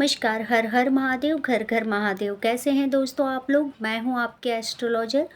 नमस्कार। हर हर महादेव, घर घर महादेव। कैसे हैं दोस्तों आप लोग? मैं हूं आपके astrologer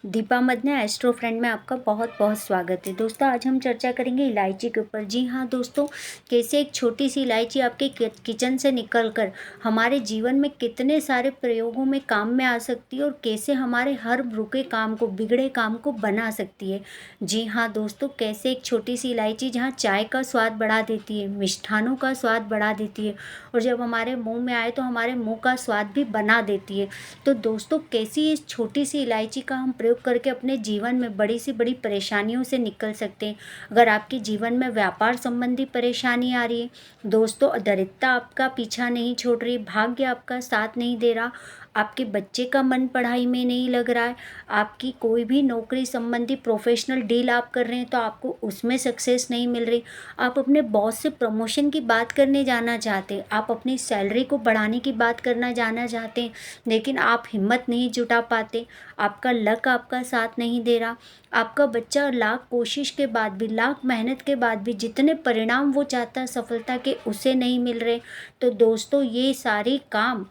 Deepa Madane. Astro friend में आपका बहुत बहुत स्वागत है। दोस्तों आज हम चर्चा करेंगे इलायची के ऊपर। जी हाँ दोस्तों, कैसे एक छोटी सी इलायची आपके किचन से निकलकर हमारे जीवन में कितने सारे प्रयोगों में काम में आ सकती है और कैसे हमारे हर रुके काम को, बिगड़े काम को बना सकती है। जी हाँ दोस्तों, कैसे एक छोटी सी इलायची जहाँ चाय का स्वाद बढ़ा देती है, मिष्ठानों का स्वाद बढ़ा देती है और जब हमारे मुंह में आए तो हमारे मुंह का स्वाद भी बना देती है। तो दोस्तों कैसी इस छोटी सी इलायची का हम प्रयोग करके अपने जीवन में बड़ी से बड़ी परेशानियों से निकल सकते हैं। अगर आपके जीवन में व्यापार संबंधी परेशानी आ रही है दोस्तों, दरिद्रता आपका पीछा नहीं छोड़ रही, भाग्य आपका साथ नहीं दे रहा, आपके बच्चे का मन पढ़ाई में नहीं लग रहा है, आपकी कोई भी नौकरी संबंधी प्रोफेशनल डील आप कर रहे हैं तो आपको उसमें सक्सेस नहीं मिल रही, आप अपने बॉस से प्रमोशन की बात करने जाना चाहते हैं, आप अपनी सैलरी को बढ़ाने की बात करना जाना चाहते हैं लेकिन आप हिम्मत नहीं जुटा पाते, आपका लक आपका साथ नहीं दे रहा, आपका बच्चा लाख कोशिश के बाद भी, लाख मेहनत के बाद भी जितने परिणाम वो चाहता है सफलता के उसे नहीं मिल रहे। तो दोस्तों ये सारे काम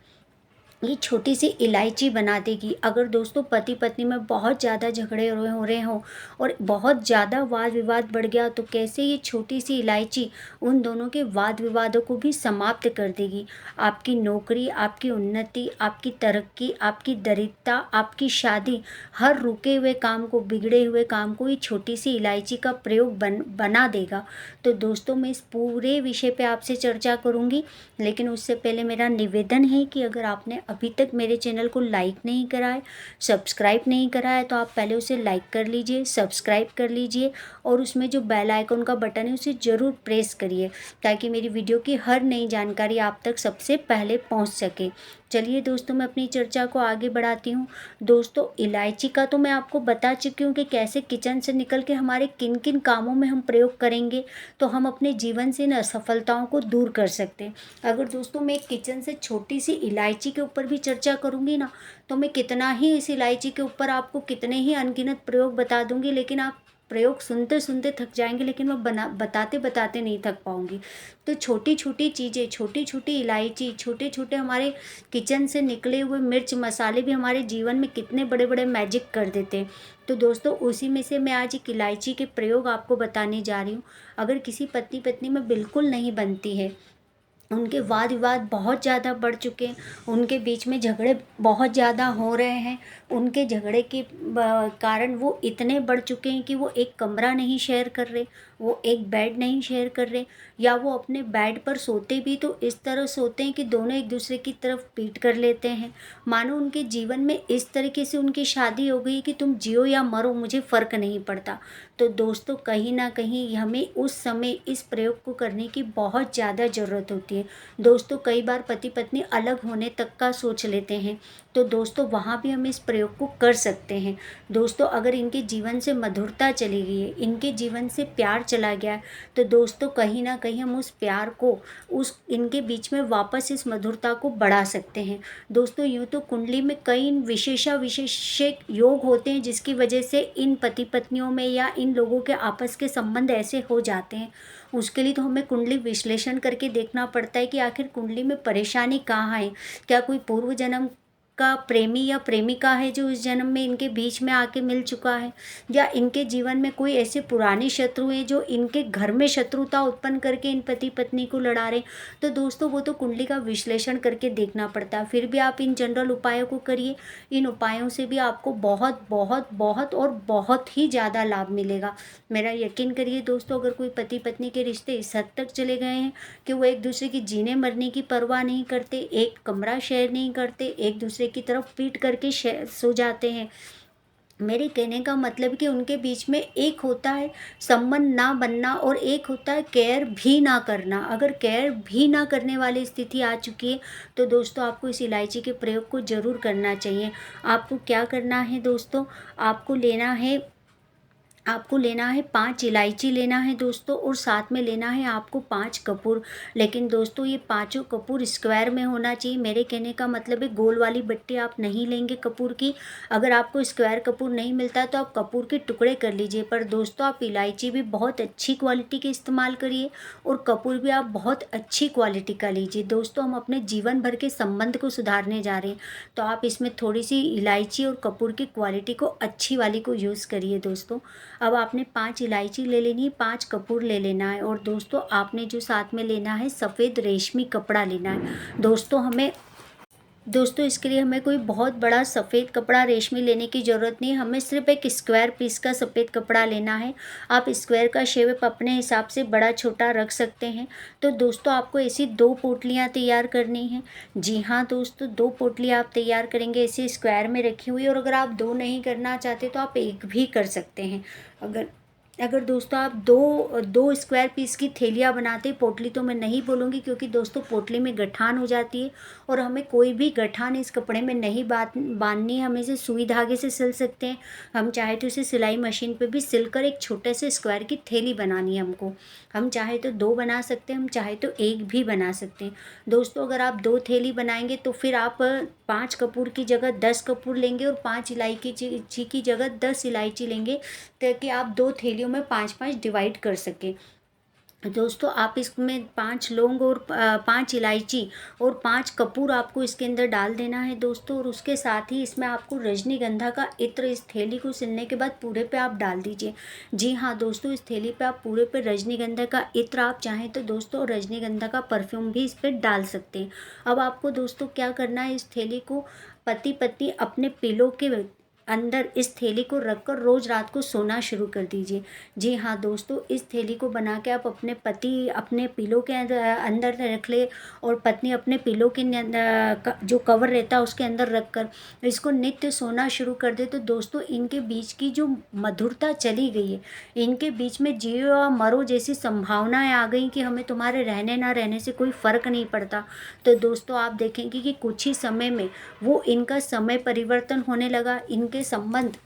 ये छोटी सी इलायची बना देगी। अगर दोस्तों पति पत्नी में बहुत ज़्यादा झगड़े हो रहे हों और बहुत ज़्यादा वाद विवाद बढ़ गया तो कैसे ये छोटी सी इलायची उन दोनों के वाद विवादों को भी समाप्त कर देगी। आपकी नौकरी, आपकी उन्नति, आपकी तरक्की, आपकी दरिद्रता, आपकी शादी, हर रुके हुए काम को, बिगड़े हुए काम को ये छोटी सी इलायची का प्रयोग बना देगा। तो दोस्तों मैं इस पूरे विषय पे आपसे चर्चा करूँगी, लेकिन उससे पहले मेरा निवेदन है कि अगर आपने अभी तक मेरे चैनल को लाइक नहीं करा है, सब्सक्राइब नहीं करा है तो आप पहले उसे लाइक कर लीजिए, सब्सक्राइब कर लीजिए और उसमें जो बेल आइकन का बटन है उसे ज़रूर प्रेस करिए ताकि मेरी वीडियो की हर नई जानकारी आप तक सबसे पहले पहुंच सके। चलिए दोस्तों मैं अपनी चर्चा को आगे बढ़ाती हूँ। दोस्तों इलायची का तो मैं आपको बता चुकी हूँ कि कैसे किचन से निकल के हमारे किन किन कामों में हम प्रयोग करेंगे तो हम अपने जीवन से इन असफलताओं को दूर कर सकते हैं। अगर दोस्तों मैं किचन से छोटी सी इलायची के ऊपर भी चर्चा करूँगी ना तो मैं कितना ही इस इलायची के ऊपर आपको कितने ही अनगिनत प्रयोग बता दूँगी, लेकिन आप प्रयोग सुनते सुनते थक जाएंगे लेकिन मैं बताते बताते नहीं थक पाऊँगी। तो छोटी छोटी चीज़ें, छोटी छोटी इलायची, छोटे छोटे हमारे किचन से निकले हुए मिर्च मसाले भी हमारे जीवन में कितने बड़े बड़े मैजिक कर देते हैं। तो दोस्तों उसी में से मैं आज एक इलायची के प्रयोग आपको बताने जा रही हूँ। अगर किसी पति पत्नी में बिल्कुल नहीं बनती है, उनके वाद विवाद बहुत ज़्यादा बढ़ चुके हैं, उनके बीच में झगड़े बहुत ज़्यादा हो रहे हैं, उनके झगड़े के कारण वो इतने बढ़ चुके हैं कि वो एक कमरा नहीं शेयर कर रहे, वो एक बेड नहीं शेयर कर रहे, या वो अपने बेड पर सोते भी तो इस तरह सोते हैं कि दोनों एक दूसरे की तरफ पीठ कर लेते हैं। मानो उनके जीवन में इस तरीके से उनकी शादी हो गई कि तुम जियो या मरो मुझे फ़र्क नहीं पड़ता। तो दोस्तों कहीं ना कहीं हमें उस समय इस प्रयोग को करने की बहुत ज़्यादा ज़रूरत होती है। दोस्तों कई बार पति पत्नी अलग होने तक का सोच लेते हैं तो दोस्तों वहाँ भी हम इस प्रयोग को कर सकते हैं। दोस्तों अगर इनके जीवन से मधुरता चली गई है, इनके जीवन से प्यार चला गया है तो दोस्तों कहीं ना कहीं हम उस प्यार को, उस इनके बीच में वापस इस मधुरता को बढ़ा सकते हैं। दोस्तों यूँ तो कुंडली में कई विशेषक योग होते हैं जिसकी वजह से इन पति पत्नियों में या इन लोगों के आपस के संबंध ऐसे हो जाते हैं। उसके लिए तो हमें कुंडली विश्लेषण करके देखना पड़ता है कि आखिर कुंडली में परेशानी कहाँ है। क्या कोई पूर्व जन्म का प्रेमी या प्रेमिका है जो इस जन्म में इनके बीच में आके मिल चुका है, या इनके जीवन में कोई ऐसे पुराने शत्रु हैं जो इनके घर में शत्रुता उत्पन्न करके इन पति पत्नी को लड़ा रहे। तो दोस्तों वो तो कुंडली का विश्लेषण करके देखना पड़ता है। फिर भी आप इन जनरल उपायों को करिए, इन उपायों से भी आपको बहुत बहुत बहुत और बहुत ही ज़्यादा लाभ मिलेगा। मेरा यकीन करिए दोस्तों, अगर कोई पति पत्नी के रिश्ते इस हद तक चले गए हैं कि वो एक दूसरे की जीने मरने की परवाह नहीं करते, एक कमरा शेयर नहीं करते, एक दूसरे की तरफ पीट करके सो जाते हैं, मेरे कहने का मतलब कि उनके बीच में एक होता है संबंध ना बनना और एक होता है केयर भी ना करना। अगर केयर भी ना करने वाली स्थिति आ चुकी है तो दोस्तों आपको इस इलायची के प्रयोग को ज़रूर करना चाहिए। आपको क्या करना है दोस्तों, आपको लेना है आपको लेना है 5 इलायची लेना है दोस्तों, और साथ में लेना है आपको 5 कपूर। लेकिन दोस्तों ये पाँचों कपूर स्क्वायर में होना चाहिए। मेरे कहने का मतलब है गोल वाली बट्टी आप नहीं लेंगे कपूर की। अगर आपको स्क्वायर कपूर नहीं मिलता है तो आप कपूर के टुकड़े कर लीजिए। पर दोस्तों आप इलायची भी बहुत अच्छी क्वालिटी के इस्तेमाल करिए, और कपूर भी आप बहुत अच्छी क्वालिटी का लीजिए। दोस्तों हम अपने जीवन भर के संबंध को सुधारने जा रहे हैं, तो आप इसमें थोड़ी सी इलायची और कपूर की क्वालिटी को अच्छी वाली को यूज़ करिए दोस्तों। अब आपने 5 इलायची ले लेनी है, 5 कपूर ले लेना है, और दोस्तों आपने जो साथ में लेना है सफ़ेद रेशमी कपड़ा लेना है। दोस्तों इसके लिए हमें कोई बहुत बड़ा सफ़ेद कपड़ा रेशमी लेने की ज़रूरत नहीं है। हमें सिर्फ एक स्क्वायर पीस का सफ़ेद कपड़ा लेना है। आप स्क्वायर का शेप अपने हिसाब से बड़ा छोटा रख सकते हैं। तो दोस्तों आपको ऐसी 2 पोटलियाँ तैयार करनी हैं। जी हाँ दोस्तों, 2 पोटलियाँ आप तैयार करेंगे ऐसे स्क्वायर में रखी हुई। और अगर आप 2 नहीं करना चाहते तो आप 1 भी कर सकते हैं। अगर अगर दोस्तों आप दो दो स्क्वायर पीस की थैलियाँ बनाते, पोटली तो मैं नहीं बोलूँगी क्योंकि दोस्तों पोटली में गठान हो जाती है, और हमें कोई भी गठान इस कपड़े में नहीं बांधनी है। हम इसे सुई धागे से सिल सकते हैं। हम चाहे तो इसे सिलाई मशीन पे भी सिलकर एक छोटे से स्क्वायर की थैली बनानी है हमको। हम चाहे तो 2 बना सकते हैं, हम चाहे तो 1 भी बना सकते हैं। दोस्तों अगर आप 2 थैली बनाएंगे तो फिर आप 5 कपूर की जगह 10 कपूर लेंगे, और 5 इलायची की जगह 10 इलायची लेंगे, ताकि आप 2 थैलियों में 5-5 डिवाइड कर सकें। दोस्तों आप इसमें 5 लौंग और 5 इलायची और 5 कपूर आपको इसके अंदर डाल देना है दोस्तों। और उसके साथ ही इसमें आपको रजनीगंधा का इत्र इस थैली को सिलने के बाद पूरे पे आप डाल दीजिए। जी हाँ दोस्तों, इस थैली पे आप पूरे पे रजनीगंधा का इत्र, आप चाहें तो दोस्तों रजनीगंधा का परफ्यूम भी इस पर डाल सकते हैं। अब आपको दोस्तों क्या करना है, इस थैली को पति पत्नी अपने पिलो के अंदर इस थैली को रखकर रोज़ रात को सोना शुरू कर दीजिए। जी हाँ दोस्तों, इस थैली को बना के आप अपने पति अपने पिलो के अंदर रख ले, और पत्नी अपने पिलो के जो कवर रहता है उसके अंदर रख कर इसको नित्य सोना शुरू कर दे। तो दोस्तों इनके बीच की जो मधुरता चली गई है, इनके बीच में जियो या मरो जैसी संभावनाएं आ गई कि हमें तुम्हारे रहने ना रहने से कोई फ़र्क नहीं पड़ता। तो दोस्तों आप देखेंगे कि कुछ ही समय में वो इनका समय परिवर्तन होने लगा, इनके संबंध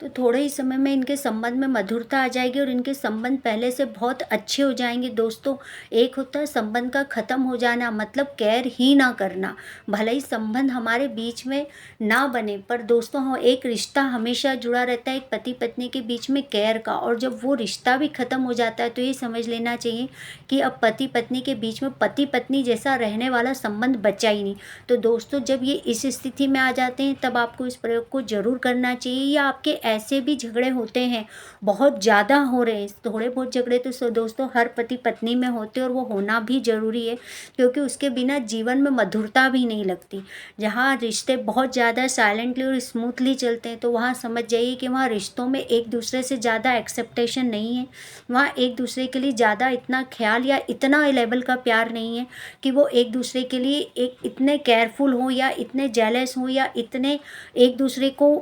तो थोड़े ही समय में इनके संबंध में मधुरता आ जाएगी, और इनके संबंध पहले से बहुत अच्छे हो जाएंगे दोस्तों। एक होता है संबंध का ख़त्म हो जाना, मतलब केयर ही ना करना। भले ही संबंध हमारे बीच में ना बने, पर दोस्तों हाँ एक रिश्ता हमेशा जुड़ा रहता है एक पति पत्नी के बीच में केयर का। और जब वो रिश्ता भी ख़त्म हो जाता है तो ये समझ लेना चाहिए कि अब पति पत्नी के बीच में पति पत्नी जैसा रहने वाला संबंध बचा ही नहीं। तो दोस्तों जब ये इस स्थिति में आ जाते हैं तब आपको इस प्रयोग को ज़रूर करना चाहिए। या आपके ऐसे भी झगड़े होते हैं, बहुत ज़्यादा हो रहे हैं, थोड़े बहुत झगड़े तो दोस्तों हर पति पत्नी में होते हैं, और वो होना भी ज़रूरी है, क्योंकि उसके बिना जीवन में मधुरता भी नहीं लगती। जहाँ रिश्ते बहुत ज़्यादा साइलेंटली और स्मूथली चलते हैं तो वहाँ समझ जाइए कि वहाँ रिश्तों में एक दूसरे से ज़्यादा एक्सेप्टेशन नहीं है। वहाँ एक दूसरे के लिए ज़्यादा इतना ख्याल या इतना लेवल का प्यार नहीं है कि वो एक दूसरे के लिए एक इतने केयरफुल हो, या इतने जेलस हो, या इतने एक दूसरे को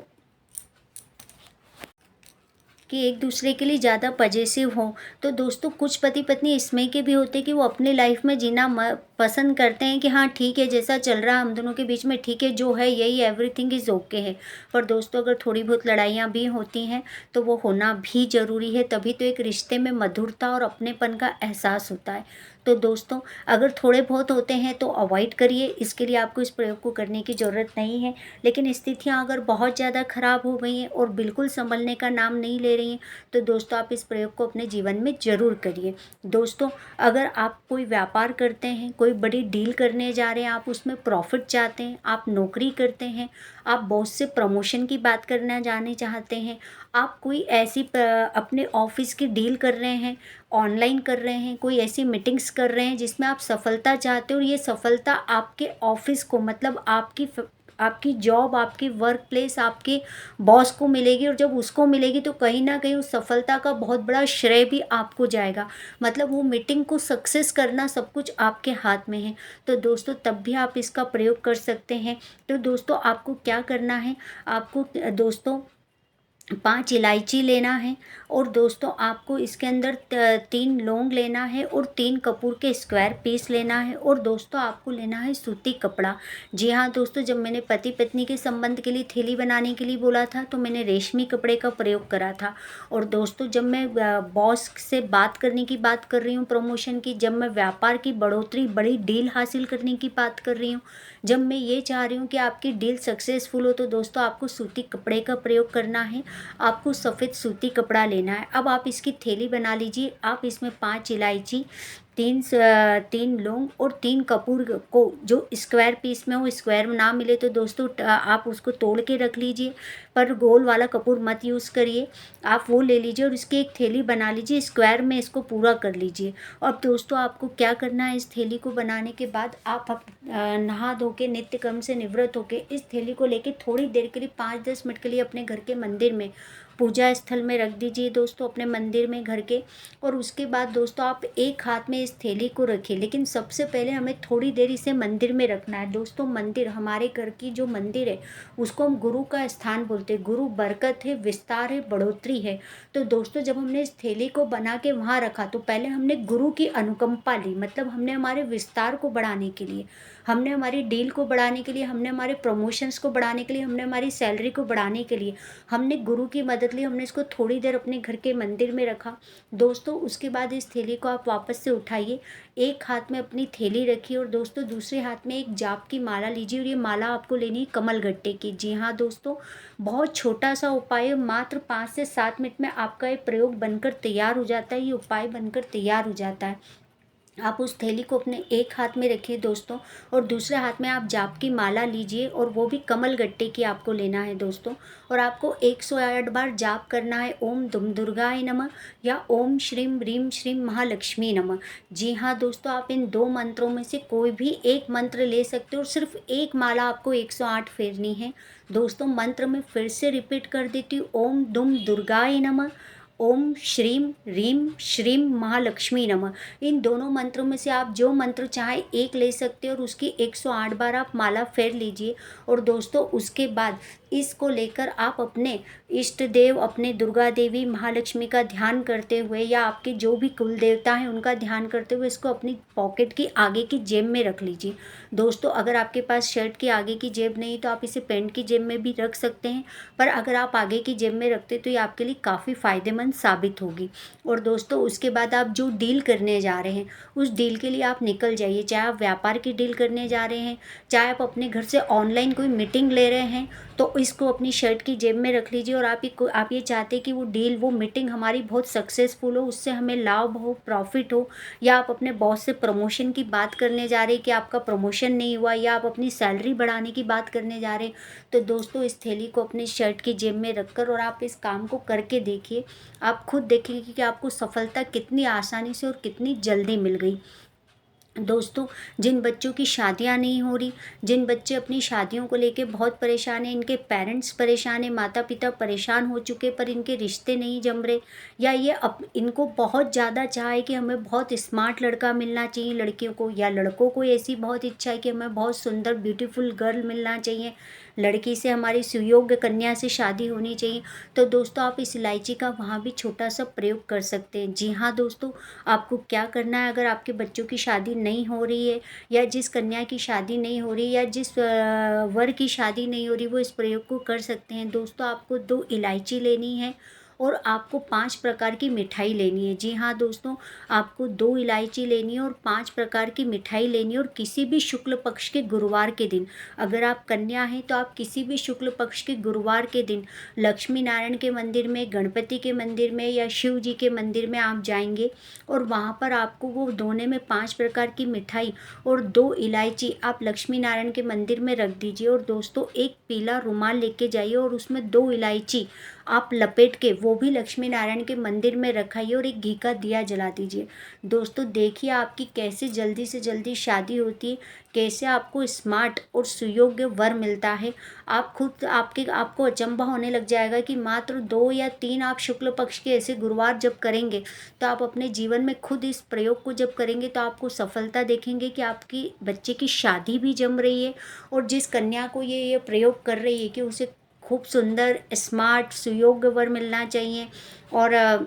कि एक दूसरे के लिए ज़्यादा पजेसिव हों। तो दोस्तों कुछ पति पत्नी इसमें के भी होते हैं कि वो अपनी लाइफ में जीना पसंद करते हैं कि हाँ ठीक है, जैसा चल रहा है हम दोनों के बीच में ठीक है, जो है यही एवरीथिंग इज़ ओके है। पर दोस्तों अगर थोड़ी बहुत लड़ाइयाँ भी होती हैं तो वो होना भी ज़रूरी है, तभी तो एक रिश्ते में मधुरता और अपनेपन का एहसास होता है। तो दोस्तों अगर थोड़े बहुत होते हैं तो अवॉइड करिए, इसके लिए आपको इस प्रयोग को करने की ज़रूरत नहीं है। लेकिन स्थितियाँ अगर बहुत ज़्यादा ख़राब हो गई हैं और बिल्कुल संभलने का नाम नहीं ले रही हैं तो दोस्तों आप इस प्रयोग को अपने जीवन में ज़रूर करिए। दोस्तों अगर आप कोई व्यापार करते हैं, कोई बड़ी डील करने जा रहे हैं, आप उसमें प्रॉफिट चाहते हैं, आप नौकरी करते हैं, आप बॉस से प्रमोशन की बात करना जाने चाहते हैं, आप कोई ऐसी अपने ऑफिस की डील कर रहे हैं, ऑनलाइन कर रहे हैं, कोई ऐसी मीटिंग्स कर रहे हैं जिसमें आप सफलता चाहते हो, और ये सफलता आपके ऑफिस को मतलब आपकी जॉब, आपकी वर्क प्लेस, आपके बॉस को मिलेगी, और जब उसको मिलेगी तो कहीं ना कहीं उस सफलता का बहुत बड़ा श्रेय भी आपको जाएगा। मतलब वो मीटिंग को सक्सेस करना सब कुछ आपके हाथ में है। तो दोस्तों तब भी आप इसका प्रयोग कर सकते हैं। तो दोस्तों आपको क्या करना है, आपको दोस्तों 5 इलायची लेना है और दोस्तों आपको इसके अंदर 3 लौंग लेना है और 3 कपूर के स्क्वायर पीस लेना है और दोस्तों आपको लेना है सूती कपड़ा। जी हाँ दोस्तों, जब मैंने पति पत्नी के संबंध के लिए थैली बनाने के लिए बोला था तो मैंने रेशमी कपड़े का प्रयोग करा था। और दोस्तों जब मैं बॉस से बात करने की बात कर रही हूँ, प्रमोशन की, जब मैं व्यापार की बढ़ोतरी, बड़ी डील हासिल करने की बात कर रही हूँ, जब मैं ये चाह रही हूँ कि आपकी डील सक्सेसफुल हो, तो दोस्तों आपको सूती कपड़े का प्रयोग करना है। आपको सफ़ेद सूती कपड़ा लेना है। अब आप इसकी थैली बना लीजिए। आप इसमें 5 इलायची, 3 लौंग और 3 कपूर को जो स्क्वायर पीस में हो, स्क्वायर में ना मिले तो दोस्तों आप उसको तोड़ के रख लीजिए, पर गोल वाला कपूर मत यूज़ करिए। आप वो ले लीजिए और इसकी एक थैली बना लीजिए, स्क्वायर में इसको पूरा कर लीजिए। और दोस्तों आपको क्या करना है, इस थैली को बनाने के बाद आप नहा धो के नित्य कर्म से निवृत्त होके इस थैली को लेके थोड़ी देर के लिए 5-10 मिनट के लिए अपने घर के मंदिर में, पूजा स्थल में रख दीजिए दोस्तों, अपने मंदिर में, घर के। और उसके बाद दोस्तों आप एक हाथ में इस थैली को रखिए, लेकिन सबसे पहले हमें थोड़ी देर इसे मंदिर में रखना है दोस्तों। मंदिर, हमारे घर की जो मंदिर है उसको हम गुरु का स्थान बोलते हैं। गुरु बरकत है, विस्तार है, बढ़ोतरी है। तो दोस्तों जब हमने इस थैली को बना के वहाँ रखा तो पहले हमने गुरु की अनुकंपा ली, मतलब हमने हमारे विस्तार को बढ़ाने के लिए, हमने हमारी डील को बढ़ाने के लिए, हमने हमारे प्रमोशंस को बढ़ाने के लिए, हमने हमारी सैलरी को बढ़ाने के लिए हमने गुरु की मदद ली। हमने इसको थोड़ी देर अपने घर के मंदिर में रखा दोस्तों। उसके बाद इस थैली को आप वापस से उठाइए, एक हाथ में अपनी थैली रखिए और दोस्तों दूसरे हाथ में एक जाप की माला लीजिए। और ये माला आपको लेनी है कमल गट्टे की। जी हाँ दोस्तों, बहुत छोटा सा उपाय है, मात्र 5 से 7 मिनट में आपका ये प्रयोग बनकर तैयार हो जाता है, ये उपाय बनकर तैयार हो जाता है। आप उस थैली को अपने एक हाथ में रखिए दोस्तों और दूसरे हाथ में आप जाप की माला लीजिए, और वो भी कमल गट्टे की आपको लेना है दोस्तों। और आपको 108 बार जाप करना है, ओम दुम दुर्गाय नमः या ओम श्रीम रीम श्रीम महालक्ष्मी नमः। जी हाँ दोस्तों, आप इन 2 मंत्रों में से कोई भी एक मंत्र ले सकते हो और सिर्फ एक माला आपको 108 फेरनी है दोस्तों। मंत्र में फिर से रिपीट कर देती हूँ, ओम दुम दुर्गाय नमः, ओम श्रीम रीम श्रीम महालक्ष्मी नमः। इन दोनों मंत्रों में से आप जो मंत्र चाहे एक ले सकते हो और उसकी 108 बार आप माला फेर लीजिए। और दोस्तों उसके बाद इसको लेकर आप अपने इष्ट देव, अपने दुर्गा देवी, महालक्ष्मी का ध्यान करते हुए या आपके जो भी कुल देवता हैं उनका ध्यान करते हुए इसको अपनी पॉकेट की आगे की जेब में रख लीजिए दोस्तों। अगर आपके पास शर्ट की आगे की जेब नहीं तो आप इसे पैंट की जेब में भी रख सकते हैं, पर अगर आप आगे की जेब में रखते तो ये आपके लिए काफ़ी फ़ायदेमंद साबित होगी। और दोस्तों उसके बाद आप जो डील करने जा रहे हैं उस डील के लिए आप निकल जाइए, चाहे आप व्यापार की डील करने जा रहे हैं, चाहे आप अपने घर से ऑनलाइन कोई मीटिंग ले रहे हैं, तो इसको अपनी शर्ट की जेब में रख लीजिए। और आप ये चाहते हैं कि वो डील, वो मीटिंग हमारी बहुत सक्सेसफुल हो, उससे हमें लाभ हो, प्रॉफिट हो, या आप अपने बॉस से प्रमोशन की बात करने जा रहे हैं कि आपका प्रमोशन नहीं हुआ, या आप अपनी सैलरी बढ़ाने की बात करने जा रहे हैं, तो दोस्तों इस थैली को अपनी शर्ट की जेब में रखकर और आप इस काम को करके देखिए। आप खुद देखेंगे कि आपको सफलता कितनी आसानी से और कितनी जल्दी मिल गई दोस्तों। जिन बच्चों की शादियां नहीं हो रही, जिन बच्चे अपनी शादियों को लेके बहुत परेशान हैं, इनके पेरेंट्स परेशान हैं, माता पिता परेशान हो चुके पर इनके रिश्ते नहीं जम रहे, या ये इनको बहुत ज़्यादा चाह है कि हमें बहुत स्मार्ट लड़का मिलना चाहिए लड़कियों को, या लड़कों को ऐसी बहुत इच्छा है कि हमें बहुत सुंदर ब्यूटीफुल गर्ल मिलना चाहिए, लड़की से हमारी सुयोग्य कन्या से शादी होनी चाहिए, तो दोस्तों आप इस इलायची का वहाँ भी छोटा सा प्रयोग कर सकते हैं। जी हाँ दोस्तों, आपको क्या करना है, अगर आपके बच्चों की शादी नहीं हो रही है, या जिस कन्या की शादी नहीं हो रही, या जिस वर की शादी नहीं हो रही, वो इस प्रयोग को कर सकते हैं दोस्तों। आपको 2 इलायची लेनी है और आपको 5 प्रकार की मिठाई लेनी है। जी हाँ दोस्तों, आपको 2 इलायची लेनी है और 5 प्रकार की मिठाई लेनी है। और किसी भी शुक्ल पक्ष के गुरुवार के दिन, अगर आप कन्या हैं तो आप किसी भी शुक्ल पक्ष के गुरुवार के दिन लक्ष्मी नारायण के मंदिर में, गणपति के मंदिर में या शिव जी के मंदिर में आप जाएंगे, और वहाँ पर आपको वो दोने में 5 प्रकार की मिठाई और 2 इलायची आप लक्ष्मी नारायण के मंदिर में रख दीजिए। और दोस्तों एक पीला रुमाल लेके जाइए और उसमें 2 इलायची आप लपेट के वो भी लक्ष्मी नारायण के मंदिर में रखाइए और एक घी का दिया जला दीजिए दोस्तों। देखिए आपकी कैसे जल्दी से जल्दी शादी होती है, कैसे आपको स्मार्ट और सुयोग्य वर मिलता है। आप खुद आपको अचंभा होने लग जाएगा कि मात्र 2 या 3 आप शुक्ल पक्ष के ऐसे गुरुवार जब करेंगे तो आप अपने जीवन में खुद इस प्रयोग को जब करेंगे तो आपको सफलता देखेंगे कि आपकी बच्चे की शादी भी जम रही है, और जिस कन्या को ये प्रयोग कर रही है कि उसे खूब सुंदर स्मार्ट सुयोग्य वर मिलना चाहिए, और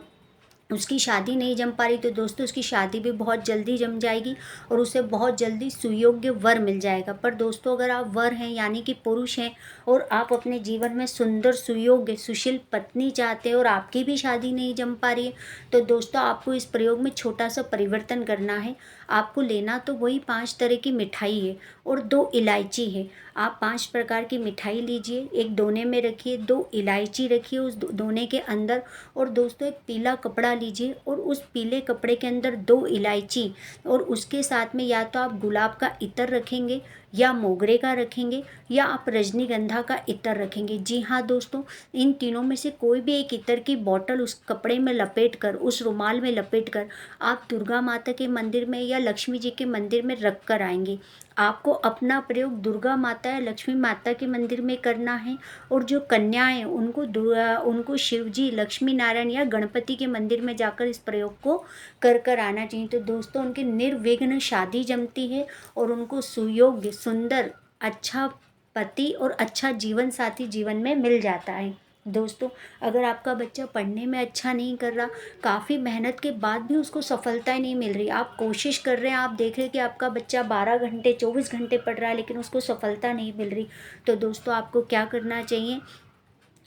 उसकी शादी नहीं जम पा रही तो दोस्तों उसकी शादी भी बहुत जल्दी जम जाएगी और उसे बहुत जल्दी सुयोग्य वर मिल जाएगा। पर दोस्तों अगर आप वर हैं यानी कि पुरुष हैं और आप अपने जीवन में सुंदर सुयोग्य सुशील पत्नी चाहते हैं और आपकी भी शादी नहीं जम पा रही है, तो दोस्तों आपको इस प्रयोग में छोटा सा परिवर्तन करना है। आपको लेना तो वही 5 तरह की मिठाई है और 2 इलायची है। आप 5 प्रकार की मिठाई लीजिए, एक दोने में रखिए, 2 इलायची रखिए उस दोने के अंदर, और दोस्तों एक पीला कपड़ा लीजिए और उस पीले कपड़े के अंदर 2 इलायची, और उसके साथ में या तो आप गुलाब का इत्र रखेंगे या मोगरे का रखेंगे या आप रजनीगंधा का इत्र रखेंगे। जी हाँ दोस्तों, इन तीनों में से कोई भी एक इत्र की बॉटल उस कपड़े में लपेट कर, उस रुमाल में लपेट कर आप दुर्गा माता के मंदिर में या लक्ष्मी जी के मंदिर में रख कर आएंगे। आपको अपना प्रयोग दुर्गा माता या लक्ष्मी माता के मंदिर में करना है, और जो कन्याएं उनको शिव जी, लक्ष्मी नारायण या गणपति के मंदिर में जाकर इस प्रयोग को कर आना चाहिए। तो दोस्तों उनकी निर्विघ्न शादी जमती है और उनको सुयोग्य सुंदर अच्छा पति और अच्छा जीवन साथी जीवन में मिल जाता है। दोस्तों अगर आपका बच्चा पढ़ने में अच्छा नहीं कर रहा, काफ़ी मेहनत के बाद भी उसको सफलता नहीं मिल रही, आप कोशिश कर रहे हैं, आप देख रहे हैं कि आपका बच्चा 12 घंटे 24 घंटे पढ़ रहा है लेकिन उसको सफलता नहीं मिल रही, तो दोस्तों आपको क्या करना चाहिए,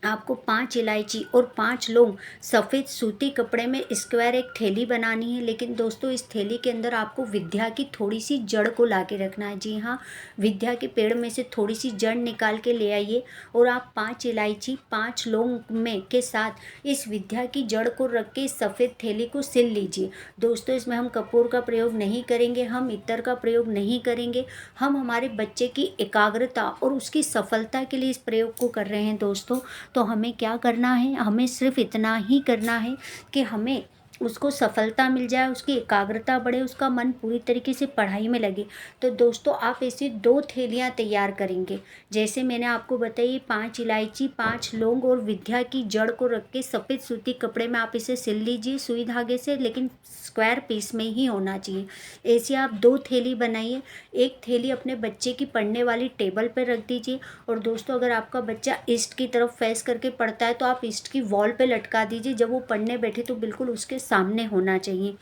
आपको 5 इलायची और 5 लौंग सफ़ेद सूती कपड़े में स्क्वायर एक थैली बनानी है। लेकिन दोस्तों इस थैली के अंदर आपको विद्या की थोड़ी सी जड़ को ला के रखना है। जी हाँ, विद्या के पेड़ में से थोड़ी सी जड़ निकाल के ले आइए और आप 5 इलायची 5 लौंग में के साथ इस विद्या की जड़ को रख के इस सफ़ेद थैली को सिल लीजिए। दोस्तों इसमें हम कपूर का प्रयोग नहीं करेंगे, हम इत्र का प्रयोग नहीं करेंगे, हम हमारे बच्चे की एकाग्रता और उसकी सफलता के लिए इस प्रयोग को कर रहे हैं। दोस्तों तो हमें क्या करना है, हमें सिर्फ इतना ही करना है कि हमें उसको सफलता मिल जाए, उसकी एकाग्रता बढ़े, उसका मन पूरी तरीके से पढ़ाई में लगे। तो दोस्तों आप ऐसी 2 थैलियाँ तैयार करेंगे, जैसे मैंने आपको बताई 5 इलायची 5 लौंग और विद्या की जड़ को रख के सफ़ेद सूती कपड़े में आप इसे सिल लीजिए सुई धागे से, लेकिन स्क्वायर पीस में ही होना चाहिए। ऐसे आप 2 थैली बनाइए, एक थैली अपने बच्चे की पढ़ने वाली टेबल पर रख दीजिए, और दोस्तों अगर आपका बच्चा ईस्ट की तरफ फेस करके पढ़ता है तो आप ईस्ट की वॉल पे लटका दीजिए, जब वो पढ़ने बैठे तो बिल्कुल उसके सामने होना चाहिए।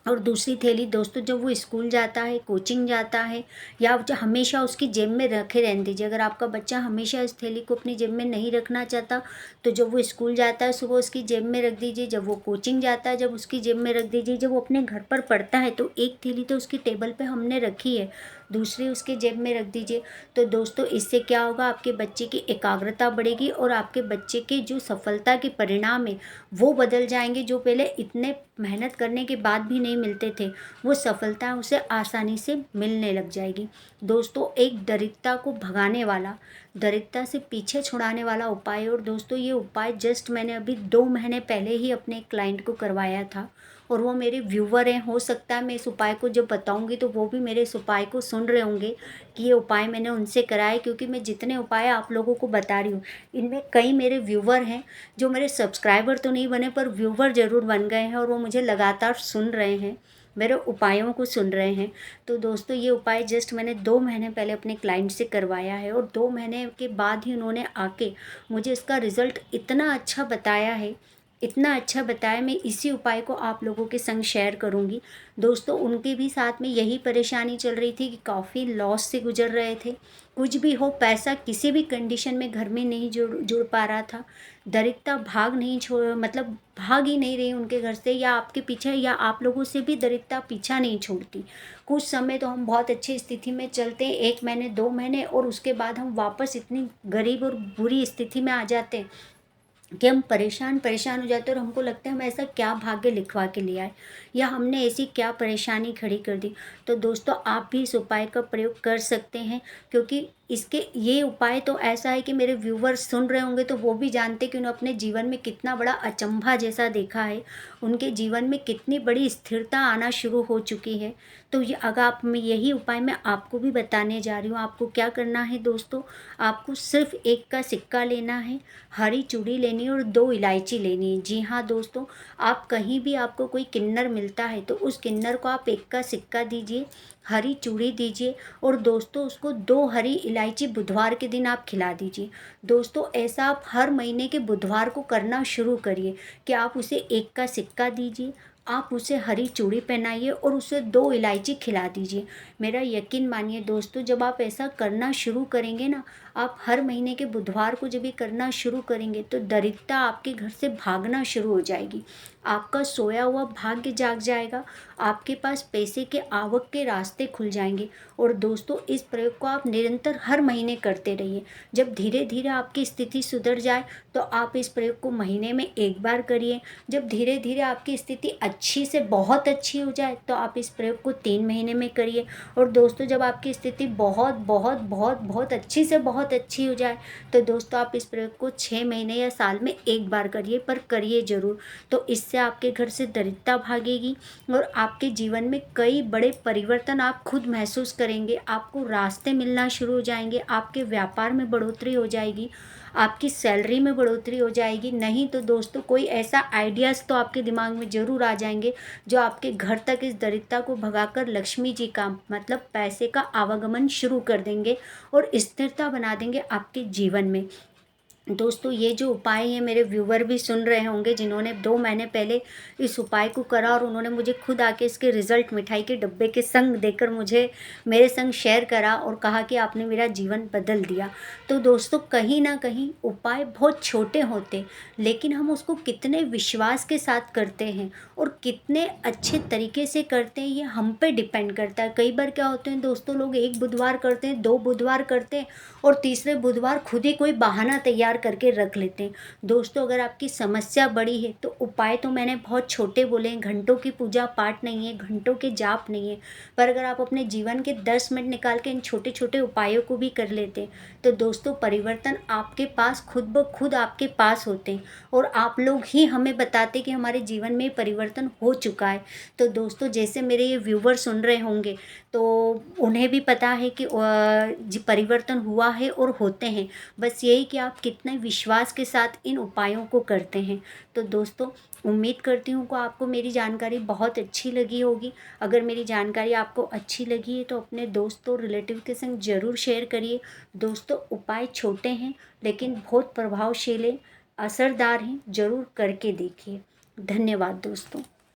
और दूसरी थैली दोस्तों जब वो स्कूल जाता है, कोचिंग जाता है, या जो हमेशा उसकी जेब में रखे रहने दीजिए। अगर आपका बच्चा हमेशा इस थैली को अपनी जेब में नहीं रखना चाहता तो जब वो स्कूल जाता है सुबह उसकी जेब में रख दीजिए, जब वो कोचिंग जाता है जब उसकी जेब में रख दीजिए, जब वो अपने घर पर पढ़ता है तो एक थैली तो उसकी टेबल पे हमने रखी है, दूसरी उसके जेब में रख दीजिए। तो दोस्तों इससे क्या होगा, आपके बच्चे की एकाग्रता बढ़ेगी और आपके बच्चे के जो सफलता के परिणाम है वो बदल जाएंगे, जो पहले इतने मेहनत करने के बाद भी नहीं मिलते थे, वो सफलता उसे आसानी से मिलने लग जाएगी। दोस्तों एक दरिद्रता को भगाने वाला, दरिद्रता से पीछे छुड़ाने वाला उपाय, और दोस्तों ये उपाय जस्ट मैंने अभी 2 महीने पहले ही अपने क्लाइंट को करवाया था और वो मेरे व्यूवर हैं। हो सकता है मैं इस उपाय को जब बताऊंगी तो वो भी मेरे इस उपाय को सुन रहे होंगे कि ये उपाय मैंने उनसे कराया, क्योंकि मैं जितने उपाय आप लोगों को बता रही हूँ इनमें कई मेरे व्यूवर हैं जो मेरे सब्सक्राइबर तो नहीं बने पर व्यूवर ज़रूर बन गए हैं, और वो मुझे लगातार सुन रहे हैं, मेरे उपायों को सुन रहे हैं। तो दोस्तों ये उपाय जस्ट मैंने 2 महीने पहले अपने क्लाइंट से करवाया है, और 2 महीने के बाद ही उन्होंने आके मुझे इसका रिज़ल्ट इतना अच्छा बताया है, इतना अच्छा बताया। मैं इसी उपाय को आप लोगों के संग शेयर करूंगी। दोस्तों उनके भी साथ में यही परेशानी चल रही थी कि काफ़ी लॉस से गुजर रहे थे, कुछ भी हो पैसा किसी भी कंडीशन में घर में नहीं जुड़ पा रहा था, दरिद्रता भाग नहीं छोड़ मतलब भाग ही नहीं रही उनके घर से, या आपके पीछे या आप लोगों से भी दरिद्रता पीछा नहीं छोड़ती। कुछ समय तो हम बहुत अच्छी स्थिति में चलते हैं, 1 महीने 2 महीने, और उसके बाद हम वापस इतनी गरीब और बुरी स्थिति में आ जाते हैं कि हम परेशान हो जाते हैं और हमको लगता है हम ऐसा क्या भाग्य लिखवा के ले आए, या हमने ऐसी क्या परेशानी खड़ी कर दी। तो दोस्तों आप भी इस उपाय का प्रयोग कर सकते हैं, क्योंकि इसके ये उपाय तो ऐसा है कि मेरे व्यूवर्स सुन रहे होंगे तो वो भी जानते कि उन्होंने अपने जीवन में कितना बड़ा अचंभा जैसा देखा है, उनके जीवन में कितनी बड़ी स्थिरता आना शुरू हो चुकी है। तो ये अगर आप मैं यही उपाय मैं आपको भी बताने जा रही हूँ। आपको क्या करना है दोस्तों, आपको सिर्फ 1 का सिक्का लेना है, हरी चूड़ी लेनी लेनी है और 2 इलायची लेनी है। जी हाँ दोस्तों, आप कहीं भी आपको कोई किन्नर मिलता है तो उस किन्नर को आप 1 का सिक्का दीजिए, हरी चूड़ी दीजिए और दोस्तों उसको 2 हरी इलायची बुधवार के दिन आप खिला दीजिए। दोस्तों ऐसा आप हर महीने के बुधवार को करना शुरू करिए कि आप उसे 1 का सिक्का दीजिए, आप उसे हरी चूड़ी पहनाइए और उसे 2 इलायची खिला दीजिए। मेरा यकीन मानिए दोस्तों, जब आप ऐसा करना शुरू करेंगे ना, आप हर महीने के बुधवार को जब ये करना शुरू करेंगे तो दरिद्रता आपके घर से भागना शुरू हो जाएगी। आपका सोया हुआ भाग्य जाग जाएगा, आपके पास पैसे के आवक के रास्ते खुल जाएंगे। और दोस्तों इस प्रयोग को आप निरंतर हर महीने करते रहिए। जब धीरे धीरे आपकी स्थिति सुधर जाए तो आप इस प्रयोग को महीने में 1 बार करिए। जब धीरे धीरे आपकी स्थिति अच्छी से बहुत अच्छी हो जाए तो आप इस प्रयोग को 3 महीने में करिए। और दोस्तों जब आपकी स्थिति बहुत बहुत बहुत बहुत अच्छी से बहुत अच्छी हो जाए तो दोस्तों आप इस प्रयोग को 6 महीने या साल में 1 बार करिए, पर करिए ज़रूर। तो इससे आपके घर से दरिद्रता भागेगी और आपके जीवन में कई बड़े परिवर्तन आप खुद महसूस करेंगे। आपको रास्ते मिलना शुरू हो जाएंगे, आपके व्यापार में बढ़ोतरी हो जाएगी, आपकी सैलरी में बढ़ोतरी हो जाएगी। नहीं तो दोस्तों कोई ऐसा आइडियाज़ तो आपके दिमाग में ज़रूर आ जाएंगे जो आपके घर तक इस दरिद्रता को भगाकर लक्ष्मी जी का मतलब पैसे का आवागमन शुरू कर देंगे और स्थिरता बना देंगे आपके जीवन में। दोस्तों ये जो उपाय है मेरे व्यूवर भी सुन रहे होंगे जिन्होंने 2 महीने पहले इस उपाय को करा और उन्होंने मुझे खुद आके इसके रिज़ल्ट मिठाई के डब्बे के संग देकर मुझे मेरे संग शेयर करा और कहा कि आपने मेरा जीवन बदल दिया। तो दोस्तों कहीं ना कहीं उपाय बहुत छोटे होते लेकिन हम उसको कितने विश्वास के साथ करते हैं और कितने अच्छे तरीके से करते हैं ये हम पे डिपेंड करता है। कई बार क्या होते हैं दोस्तों, लोग 1 बुधवार करते हैं, 2 बुधवार करते हैं और तीसरे बुधवार खुद ही कोई बहाना तैयार करके रख लेते हैं। दोस्तों अगर आपकी समस्या बड़ी है तो उपाय तो मैंने बहुत छोटे बोले हैं, घंटों की पूजा पाठ नहीं है, घंटों के जाप नहीं है, पर अगर आप अपने जीवन के 10 मिनट निकाल के इन छोटे छोटे उपायों को भी कर लेते तो दोस्तों परिवर्तन आपके पास खुद ब खुद आपके पास होते हैं और आप लोग ही हमें बताते कि हमारे जीवन में परिवर्तन हो चुका है। तो दोस्तों जैसे मेरे ये व्यूवर सुन रहे होंगे तो उन्हें भी पता है कि परिवर्तन हुआ है और होते हैं, बस यही कि आप कितने विश्वास के साथ इन उपायों को करते हैं। तो दोस्तों उम्मीद करती हूँ कि आपको मेरी जानकारी बहुत अच्छी लगी होगी। अगर मेरी जानकारी आपको अच्छी लगी है तो अपने दोस्तों रिलेटिव के संग ज़रूर शेयर करिए। दोस्तों उपाय छोटे हैं लेकिन बहुत प्रभावशील हैं, असरदार हैं, ज़रूर करके देखिए। धन्यवाद दोस्तों।